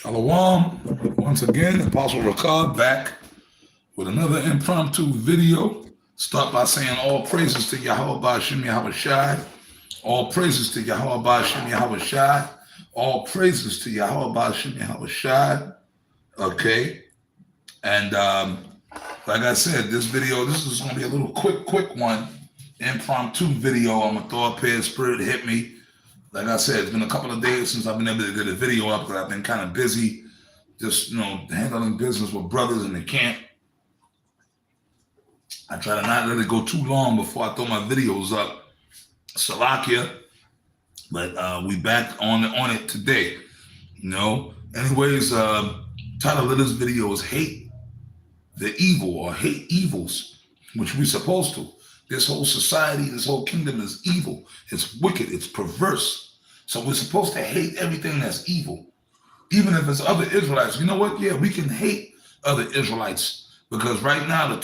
Shalom. Once again, Apostle Rakab back with another impromptu video. Start by saying all praises to Yahweh Ba'Shem Yahweh Shai. All praises to Yahweh Ba'Shem Yahweh Shai. All praises to Yahweh Ba'Shem Yahweh Shai. Okay. And like I said, this is going to be a little quick one. Impromptu video. I'm going to throw up here. Spirit hit me. Like I said, it's been a couple of days since I've been able to get a video up because I've been kind of busy just, handling business with brothers in the camp. I try to not let it go too long before I throw my videos up. Salakia. But we back on it today. Anyways, title of this video is Hate the Evil or Hate Evils, which we're supposed to. This whole society, this whole kingdom is evil. It's wicked. It's perverse. So we're supposed to hate everything that's evil. Even if it's other Israelites. You know what? Yeah, we can hate other Israelites. Because right now,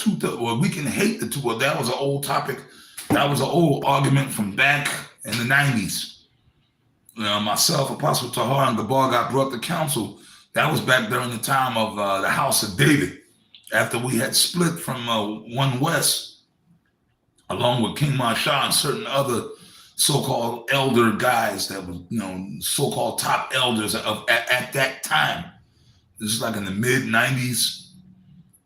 we can hate the two. Well, that was an old topic. That was an old argument from back in the 90s. Myself, Apostle Tahar, and Gabar got brought to council. That was back during the time of the House of David. After we had split from One West, along with King Mashah and certain other so-called elder guys that were, so-called top elders at that time. This is like in the mid-90s,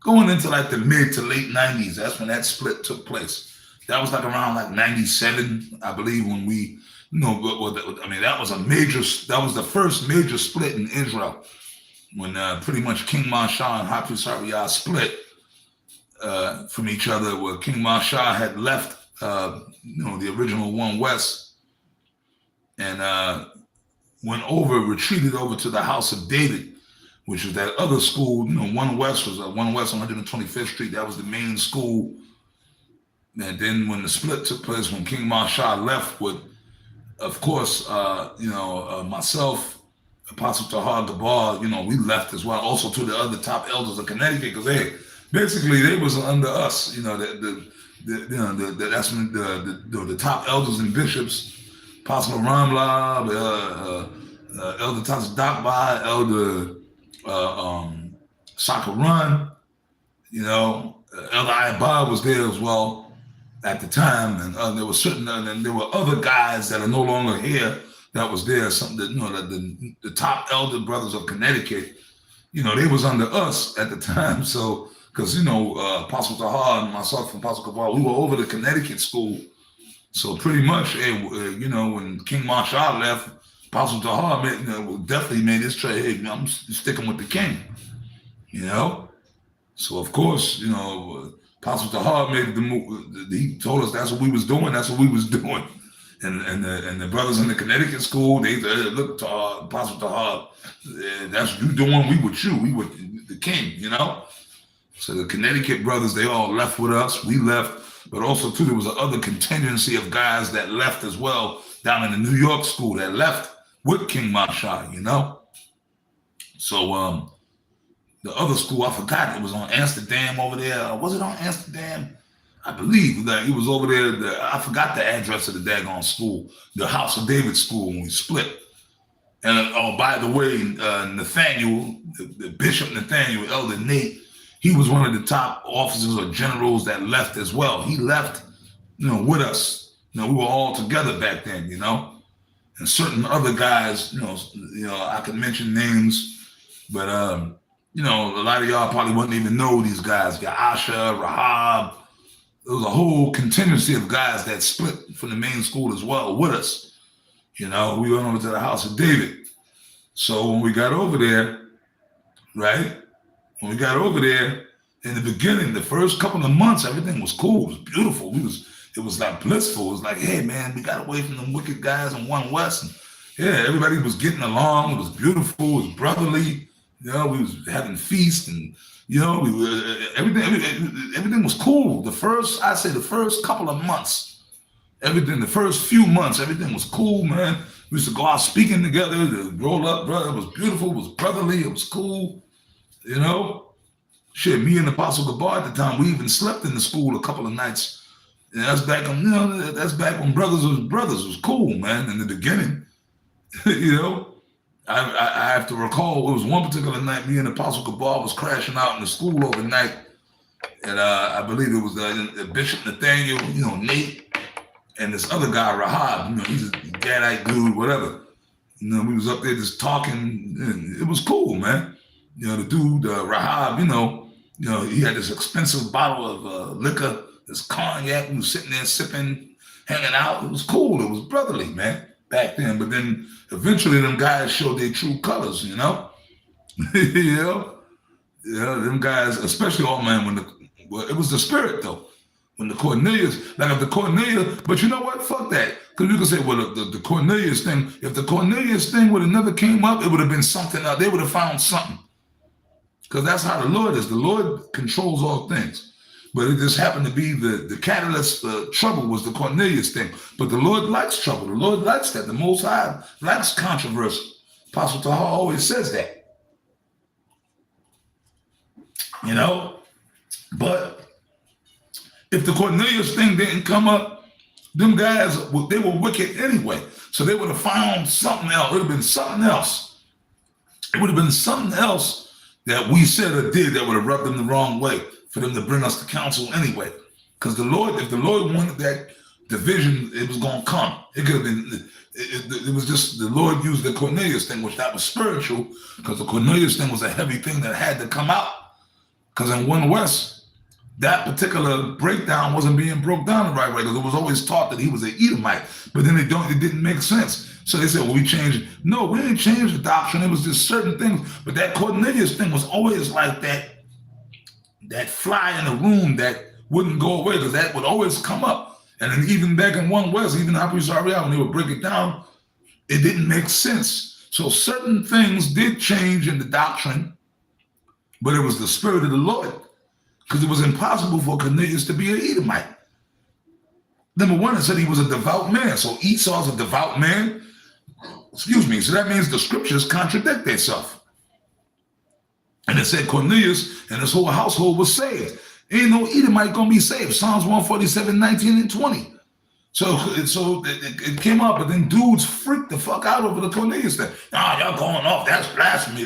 going into like the mid to late 90s. That's when that split took place. That was like around like 97, I believe, when we, that was the first major split in Israel, when pretty much King Mashah and Hafiz Sariyah split from each other, where King Mashah had left, the original One West, and retreated over to the House of David, which was that other school. One West was One West on 125th Street. That was the main school. And then when the split took place, when King Mashah left with, of course, myself, Apostle Tahar Gabar, we left as well, also to the other top elders of Connecticut, because they was under us, that's when the top elders and bishops, Apostle Ramla, Elder Taz Dakba, Elder Sakaran, Elder Ayabah was there as well at the time, and there were other guys that are no longer here that was there. Some the top elder brothers of Connecticut, they was under us at the time, so. Because, Apostle Tahar and myself and Apostle Kaval, we were over the Connecticut school. So pretty much, when King Mashah left, Apostle Tahar definitely made his trade. Hey, I'm sticking with the king, So, of course, Apostle Tahar made the move. He told us that's what we was doing. That's what we was doing. And the brothers in the Connecticut school, they looked to Apostle Tahar. That's what you doing. We with you. We with the king, So the Connecticut brothers, they all left with us. We left, but also too, there was another contingency of guys that left as well down in the New York school that left with King Mashah, So the other school, I forgot, it was on Amsterdam over there. Was it on Amsterdam? I believe that he was over there. I forgot the address of the daggone school, the House of David school when we split. And by the way, Nathaniel, the Bishop Nathaniel, Elder Nate, he was one of the top officers or generals that left as well. He left, with us. We were all together back then, And certain other guys, I could mention names, but a lot of y'all probably wouldn't even know these guys. You got Asha, Rahab. There was a whole contingency of guys that split from the main school as well with us. We went over to the House of David. So when we got over there, right? When we got over there, in the beginning, the first couple of months, everything was cool. It was beautiful. It was like blissful. It was like, hey, man, we got away from them wicked guys in One West. And everybody was getting along. It was beautiful. It was brotherly. We was having feasts and, everything was cool. The first couple of months, the first few months, everything was cool, man. We used to go out speaking together, roll up, brother. It was beautiful. It was brotherly. It was cool. Me and Apostle Gabar at the time, we even slept in the school a couple of nights. And that's back when brothers was brothers. It was cool, man, in the beginning. I have to recall, it was one particular night, me and Apostle Cabal was crashing out in the school overnight. And I believe it was Bishop Nathaniel, Nate, and this other guy, Rahab, he's a Gadite dude, whatever. We was up there just talking, and it was cool, man. The dude, Rahab, he had this expensive bottle of liquor, this cognac. We was sitting there sipping, hanging out. It was cool. It was brotherly, man, back then. But then eventually them guys showed their true colors, Yeah, them guys, especially man, it was the spirit though. When the Cornelius, like if the Cornelius, but you know what? Fuck that. Because you could say, well, the Cornelius thing, if the Cornelius thing would have never came up, it would have been something else. They would have found something. Because that's how the Lord is. The Lord controls all things. But it just happened to be the catalyst for trouble was the Cornelius thing. But the Lord likes trouble. The Lord likes that. The Most High likes controversy. Apostle Taha always says that. But if the Cornelius thing didn't come up, them guys, they were wicked anyway. So they would have found something else. It would have been something else. It would have been something else that we said or did that would have rubbed them the wrong way for them to bring us to counsel anyway. Because if the Lord wanted that division, it was going to come. It could have been, it was just the Lord used the Cornelius thing, which that was spiritual, because the Cornelius thing was a heavy thing that had to come out. Because in One West, that particular breakdown wasn't being broke down the right way, because it was always taught that he was an Edomite, but then it didn't make sense. So they said, well, we changed it. No, we didn't change the doctrine. It was just certain things. But that Cornelius thing was always like that fly in the room that wouldn't go away, because that would always come up. And then even back in One West, even when they would break it down, it didn't make sense. So certain things did change in the doctrine, but it was the spirit of the Lord. Because it was impossible for Cornelius to be an Edomite. Number one, it said he was a devout man. So Esau's a devout man. Excuse me. So that means the scriptures contradict themselves. And it said Cornelius and his whole household was saved. Ain't no Edomite going to be saved. Psalms 147, 19 and 20. So it came up, but then dudes freaked the fuck out over the Cornelius thing. Y'all going off. That's blasphemy.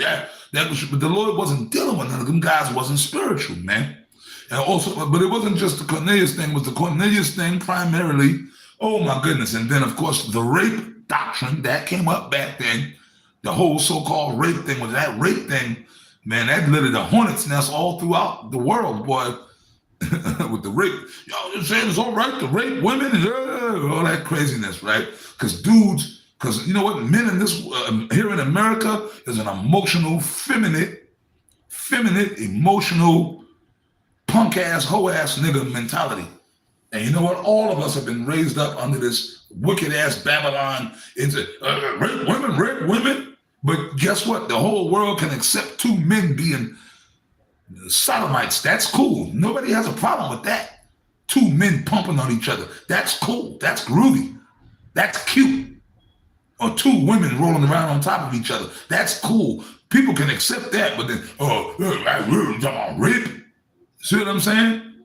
But the Lord wasn't dealing with none of them guys. Wasn't spiritual, man. And also, but it wasn't just the Cornelius thing. It was the Cornelius thing primarily. Oh my goodness! And then of course the rape doctrine that came up back then. The whole so-called rape thing was that rape thing, man. That lit a hornet's nest all throughout the world, boy. With the rape, y'all just saying it's all right to rape women and all that craziness, right? Because you know what, men in this here in America is an emotional, feminine, emotional, punk ass, hoe ass nigga mentality. And you know what? All of us have been raised up under this wicked ass Babylon. It's rape women. But guess what? The whole world can accept two men being sodomites. That's cool. Nobody has a problem with that. Two men pumping on each other. That's cool. That's groovy. That's cute. Or two women rolling around on top of each other. That's cool. People can accept that, but then, talking about rape. See what I'm saying?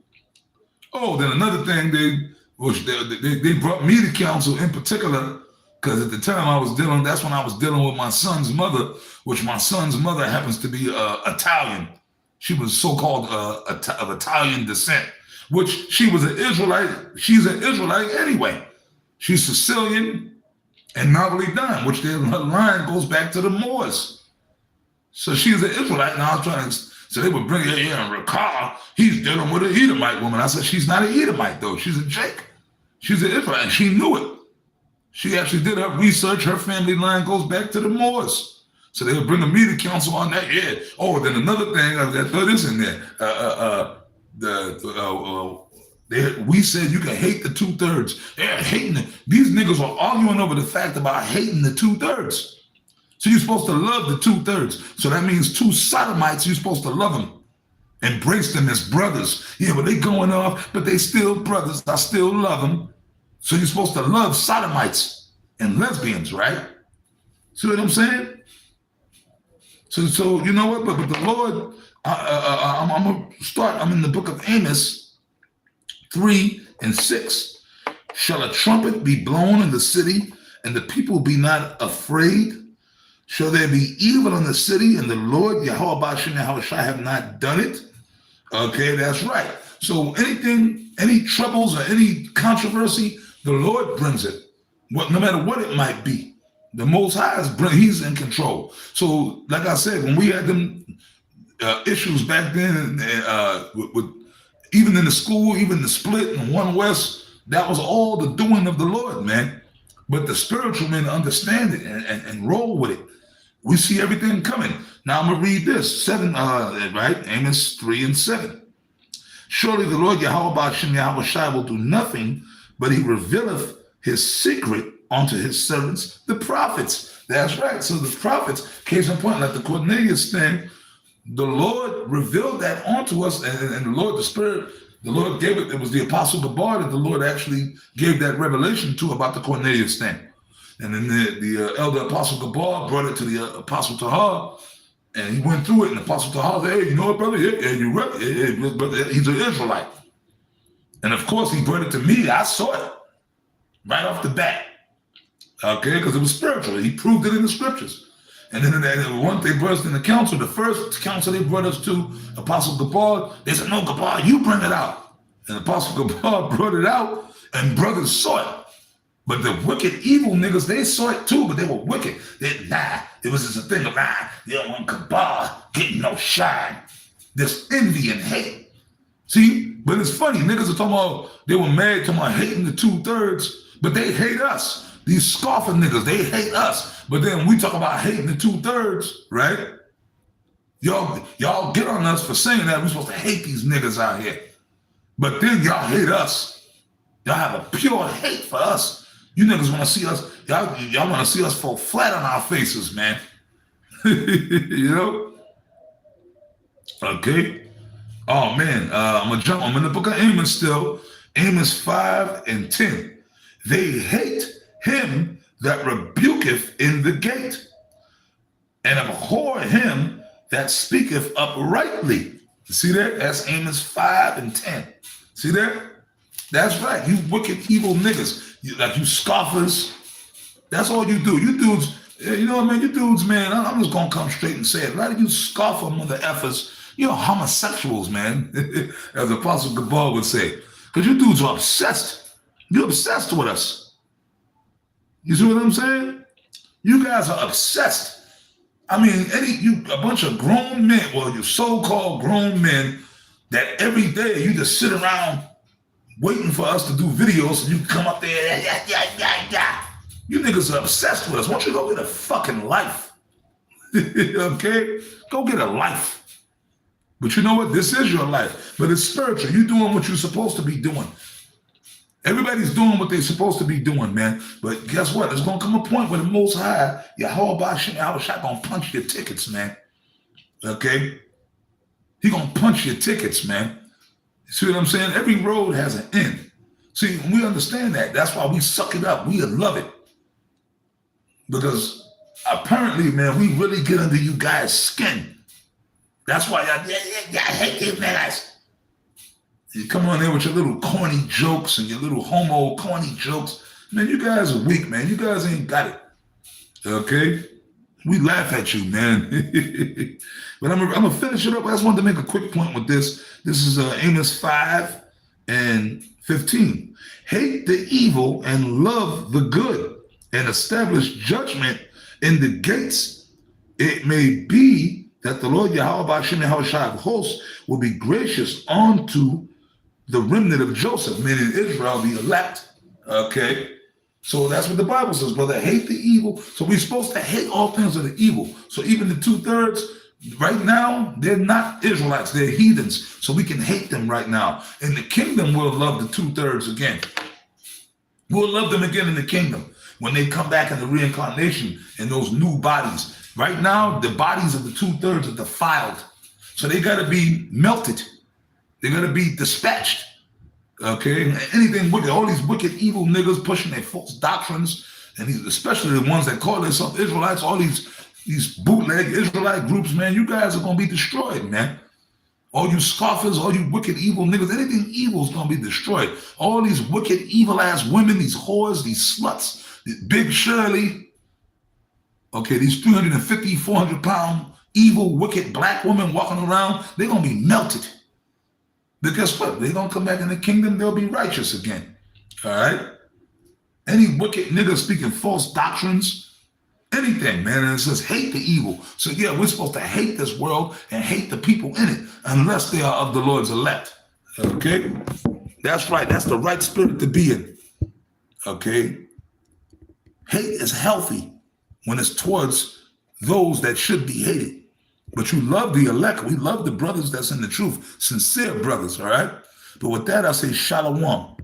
Oh, then another thing, they brought me to counsel in particular, because at the time that's when I was dealing with my son's mother, which my son's mother happens to be Italian. She was so-called of Italian descent, which she was an Israelite. She's an Israelite anyway. She's Sicilian and Napolitan, which their line goes back to the Moors. So she's an Israelite, and I was trying to, so they would bring her in and recall, he's dealing with an Edomite woman. I said, she's not an Edomite, though. She's a Jake. She's an Israelite, and she knew it. She actually did her research. Her family line goes back to the Moors. So they would bring a media council on that. Yeah. Oh, then another thing, I throw this in there. We said you can hate the 2/3. They're hating it. These niggas are arguing over the fact about hating the 2/3. So you're supposed to love the 2/3. So that means two sodomites, you're supposed to love them. Embrace them as brothers. Yeah, but they going off, but they still brothers. I still love them. So you're supposed to love sodomites and lesbians, right? See what I'm saying? So you know what? But the Lord, I'm going to start. I'm in the book of Amos 3 and 6. Shall a trumpet be blown in the city, and the people be not afraid? Shall there be evil in the city, and the Lord Yahweh have not done it? Okay, that's right. So anything, any troubles or any controversy, the Lord brings it. No matter what it might be, the Most High He's in control. So, like I said, when we had them issues back then, with even in the school, even the split in One West, that was all the doing of the Lord, man. But the spiritual men understand it and roll with it. We see everything coming. Now I'm gonna read this 7, right? Amos 3 and 7. Surely the Lord Yahweh will do nothing, but he revealeth his secret unto his servants, the prophets. That's right. So the prophets, case in point, like the Cornelius thing, the Lord revealed that onto us, and the Lord, the Spirit, the Lord gave it. It was the Apostle Gabar that the Lord actually gave that revelation to about the Cornelius thing. And then the elder Apostle Gabar brought it to the Apostle Tahar, and he went through it. And the Apostle Tahar said, hey, you know what, brother? Yeah, you're right. He's an Israelite. And of course, he brought it to me. I saw it right off the bat. Okay, because it was spiritual. He proved it in the scriptures. And then once they brought us in the council, the first council they brought us to, Apostle Gabar, they said, no, Gabar, you bring it out. And Apostle Gabar brought it out, and brothers saw it. But the wicked, evil niggas, they saw it too, but they were wicked. It was just a thing of, you don't want Gabar getting no shine. This envy and hate. See, but it's funny, niggas are talking about, they were mad, talking about hating the 2/3, but they hate us. These scoffer niggas, they hate us. But then we talk about hating the 2/3, right? Y'all get on us for saying that we're supposed to hate these niggas out here. But then y'all hate us. Y'all have a pure hate for us. You niggas want to see us, y'all want to see us fall flat on our faces, man. You know? Okay. Oh, man. I'm in the book of Amos still. Amos 5 and 10. They hate him that rebuketh in the gate, and abhor him that speaketh uprightly. You see that? That's Amos 5 and 10. See that? That's right. You wicked, evil niggas. You scoffers. That's all you do. You dudes, you know what, man? You dudes, man, I'm just going to come straight and say it. A lot of you scoffer mother effers, you're homosexuals, man, as Apostle Gabar would say. Because you dudes are obsessed. You're obsessed with us. You see what I'm saying? You guys are obsessed. I mean, a bunch of grown men, well, you so-called grown men that every day you just sit around waiting for us to do videos so you can come up there, yeah. You niggas are obsessed with us. Why don't you go get a fucking life? Okay? Go get a life. But you know what? This is your life. But it's spiritual. You're doing what you're supposed to be doing. Everybody's doing what they're supposed to be doing, man. But guess what? There's going to come a point where the Most High, Yahweh Bashim, going to punch your tickets, man. Okay? He going to punch your tickets, man. See what I'm saying? Every road has an end. See, when we understand that, that's why we suck it up. We love it. Because apparently, man, we really get under you guys' skin. That's why I hate these niggas. You come on there with your little corny jokes and your little homo corny jokes. Man, you guys are weak, man. You guys ain't got it. Okay? We laugh at you, man. But I'm going to finish it up. I just wanted to make a quick point with this. This is Amos 5 and 15. Hate the evil and love the good, and establish judgment in the gates. It may be that the Lord Yahweh of hosts will be gracious unto the remnant of Joseph, meaning Israel, the elect. Okay? So that's what the Bible says, brother. Hate the evil. So we're supposed to hate all things of the evil. So even the 2/3, right now, they're not Israelites. They're heathens. So we can hate them right now. In the kingdom, we'll love the 2/3 again. We'll love them again in the kingdom when they come back in the reincarnation in those new bodies. Right now, the bodies of the 2/3 are defiled. So they got to be melted. They got to be dispatched. Okay, anything wicked, all these wicked, evil niggas pushing their false doctrines, and especially the ones that call themselves Israelites, all these bootleg Israelite groups, man, you guys are going to be destroyed, man. All you scoffers, all you wicked, evil niggas, anything evil is going to be destroyed. All these wicked, evil-ass women, these whores, these sluts, Big Shirley, Okay, these 350, 400-pound evil, wicked black women walking around, they're going to be melted. But guess what? They're going to come back in the kingdom. They'll be righteous again. All right? Any wicked nigga speaking false doctrines, anything, man. And it says hate the evil. So yeah, we're supposed to hate this world and hate the people in it unless they are of the Lord's elect. Okay? That's right. That's the right spirit to be in. Okay? Hate is healthy when it's towards those that should be hated. But you love the elect. We love the brothers that's in the truth. Sincere brothers, all right? But with that, I say shalom.